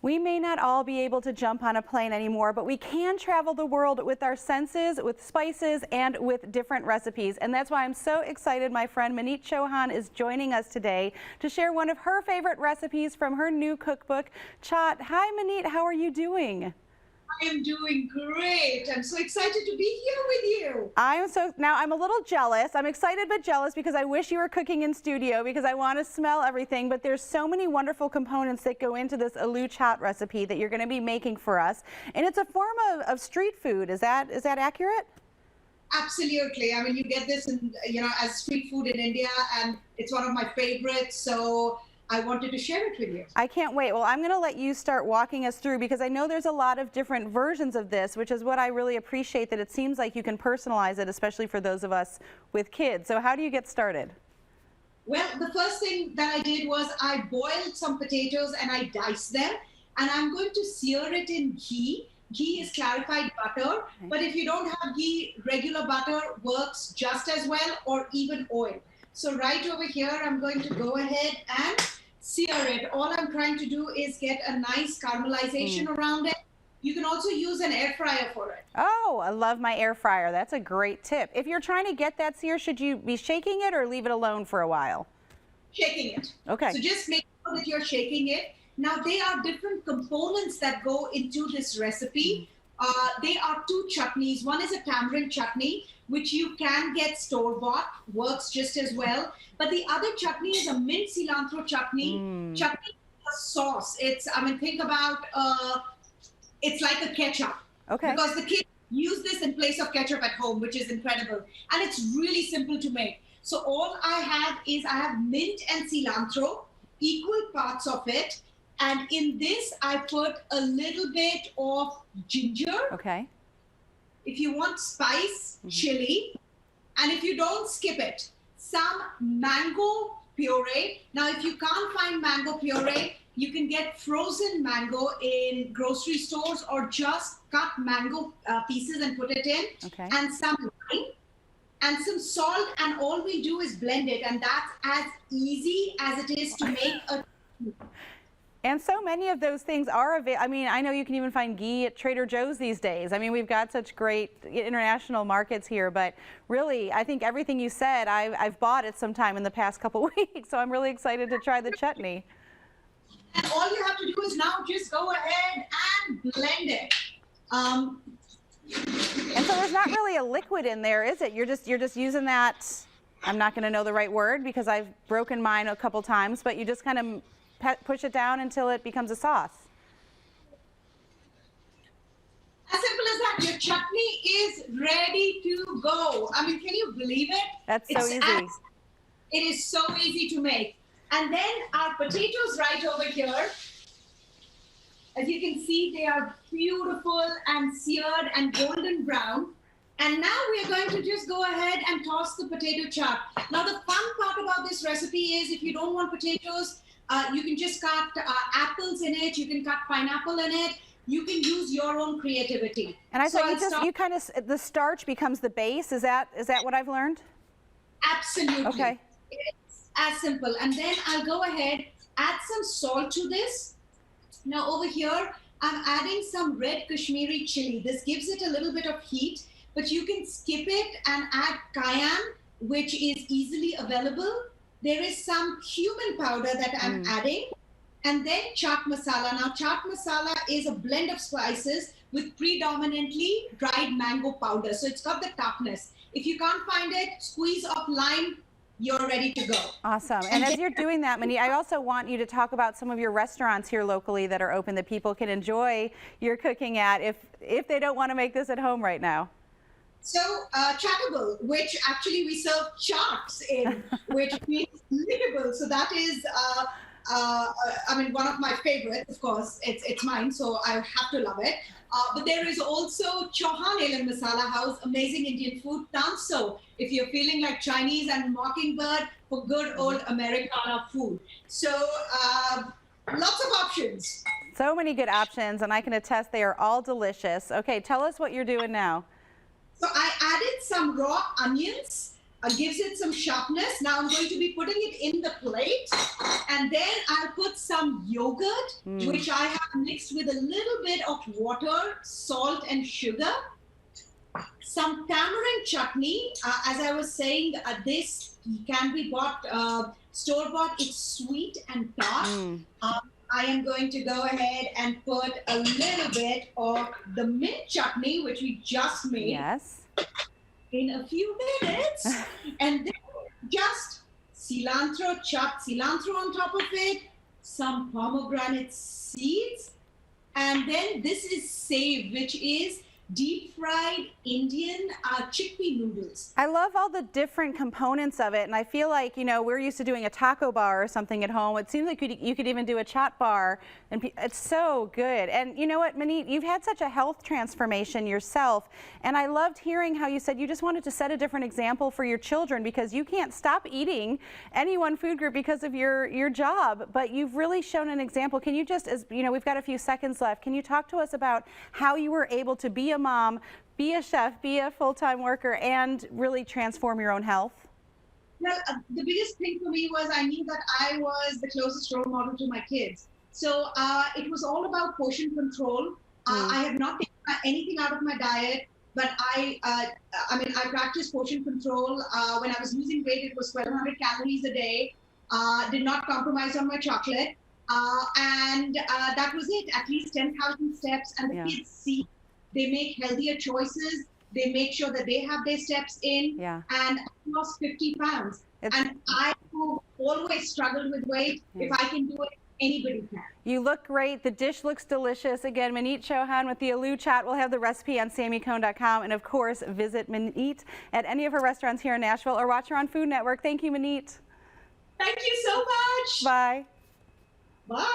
We may not all be able to jump on a plane anymore, but we can travel the world with our senses, with spices, and with different recipes. And that's why I'm so excited my friend Maneet Chauhan is joining us today to share one of her favorite recipes from her new cookbook, Chaat. Hi Maneet, how are you doing? I am doing great. I'm so excited to be here with you. Now I'm a little jealous. I'm excited but jealous because I wish you were cooking in studio because I want to smell everything, but there's so many wonderful components that go into this Aloo Chaat recipe that you're going to be making for us. And it's a form of street food. Is that accurate? Absolutely. I mean, you get this in, as street food in India, and it's one of my favorites. So I wanted to share it with you. I can't wait. Well, I'm going to let you start walking us through because I know there's a lot of different versions of this, which is what I really appreciate, that it seems like you can personalize it, especially for those of us with kids. So how do you get started? Well, the first thing that I did was I boiled some potatoes and I diced them, and I'm going to sear it in ghee. Ghee is clarified butter, but if you don't have ghee, regular butter works just as well, or even oil. So right over here, I'm going to go ahead and sear it. All I'm trying to do is get a nice caramelization around it. You can also use an air fryer for it. Oh, I love my air fryer. That's a great tip. If you're trying to get that sear, should you be shaking it or leave it alone for a while? Shaking it. Okay. So just make sure that you're shaking it. Now, there are different components that go into this recipe. There are two chutneys. One is a tamarind chutney, which you can get store-bought, works just as well. But the other chutney is a mint cilantro chutney. Chutney is a sauce. Think about, it's like a ketchup. Okay. Because the kids use this in place of ketchup at home, which is incredible. And it's really simple to make. So all I have mint and cilantro, equal parts of it. And in this, I put a little bit of ginger. Okay. If you want spice, chili. And if you don't, skip it. Some mango puree. Now, if you can't find mango puree, you can get frozen mango in grocery stores, or just cut mango pieces and put it in. Okay. And some lime and some salt. And all we do is blend it. And that's as easy as it is to make a... And so many of those things are available. I mean, I know you can even find ghee at Trader Joe's these days. I mean, we've got such great international markets here, but really, I think everything you said, I've bought it sometime in the past couple weeks, so I'm really excited to try the chutney. And all you have to do is now just go ahead and blend it. And so there's not really a liquid in there, is it? You're just using that, I'm not going to know the right word because I've broken mine a couple times, but you just kind of push it down until it becomes a sauce. As simple as that. Your chutney is ready to go. I mean, can you believe it? That's so easy. It is so easy to make. And then our potatoes right over here. As you can see, they are beautiful and seared and golden brown. And now we're going to just go ahead and toss the potato chaat. Now, the fun part about this recipe is if you don't want potatoes, you can just cut apples in it. You can cut pineapple in it. You can use your own creativity. And I thought you kind of, the starch becomes the base. Is that what I've learned? Absolutely. Okay. It's as simple. And then I'll go ahead, add some salt to this. Now over here, I'm adding some red Kashmiri chili. This gives it a little bit of heat, but you can skip it and add cayenne, which is easily available. There is some cumin powder that I'm adding, and then chaat masala. Now, chaat masala is a blend of spices with predominantly dried mango powder. So it's got the tartness. If you can't find it, squeeze of lime, you're ready to go. Awesome. And as you're doing that, Maneet, I also want you to talk about some of your restaurants here locally that are open that people can enjoy your cooking at if they don't want to make this at home right now. So Chaatable, which actually we serve charts in, which means lickable. So that is, one of my favorites, of course. It's mine, so I have to love it. But there is also Chauhan Ale Masala House, amazing Indian food. Tànsuå, if you're feeling like Chinese, and Mockingbird for good old Americana food. So lots of options. So many good options, and I can attest they are all delicious. Okay, tell us what you're doing now. So I added some raw onions gives it some sharpness. Now I'm going to be putting it in the plate, and then I'll put some yogurt, which I have mixed with a little bit of water, salt, and sugar. Some tamarind chutney. As I was saying, this can be bought store-bought. It's sweet and tart. I am going to go ahead and put a little bit of the mint chutney, which we just made. Yes. In a few minutes, and then just chopped cilantro on top of it, some pomegranate seeds, and then this is save, which is deep fried Indian chickpea noodles. I love all the different components of it, and I feel like, you know, we're used to doing a taco bar or something at home. It seems like you could even do a chaat bar, and it's so good. And you know what, Maneet, you've had such a health transformation yourself, and I loved hearing how you said you just wanted to set a different example for your children, because you can't stop eating any one food group because of your job, but you've really shown an example. Can you just, as you know, we've got a few seconds left, can you talk to us about how you were able to be a mom, be a chef, be a full-time worker, and really transform your own health? Well, the biggest thing for me was I knew that I was the closest role model to my kids. So it was all about portion control. I have not taken anything out of my diet, but I practiced portion control. When I was losing weight, it was 1,200 calories a day. Did not compromise on my chocolate. And that was it, at least 10,000 steps. And the kids see, they make healthier choices. They make sure that they have their steps in. And I lost 50 pounds. And I who always struggled with weight. If I can do it, anybody can. You look great. The dish looks delicious. Again, Maneet Chauhan with the Aloo Chaat. We'll have the recipe on SamiCone.com. And of course, visit Maneet at any of her restaurants here in Nashville or watch her on Food Network. Thank you, Maneet. Thank you so much. Bye. Bye.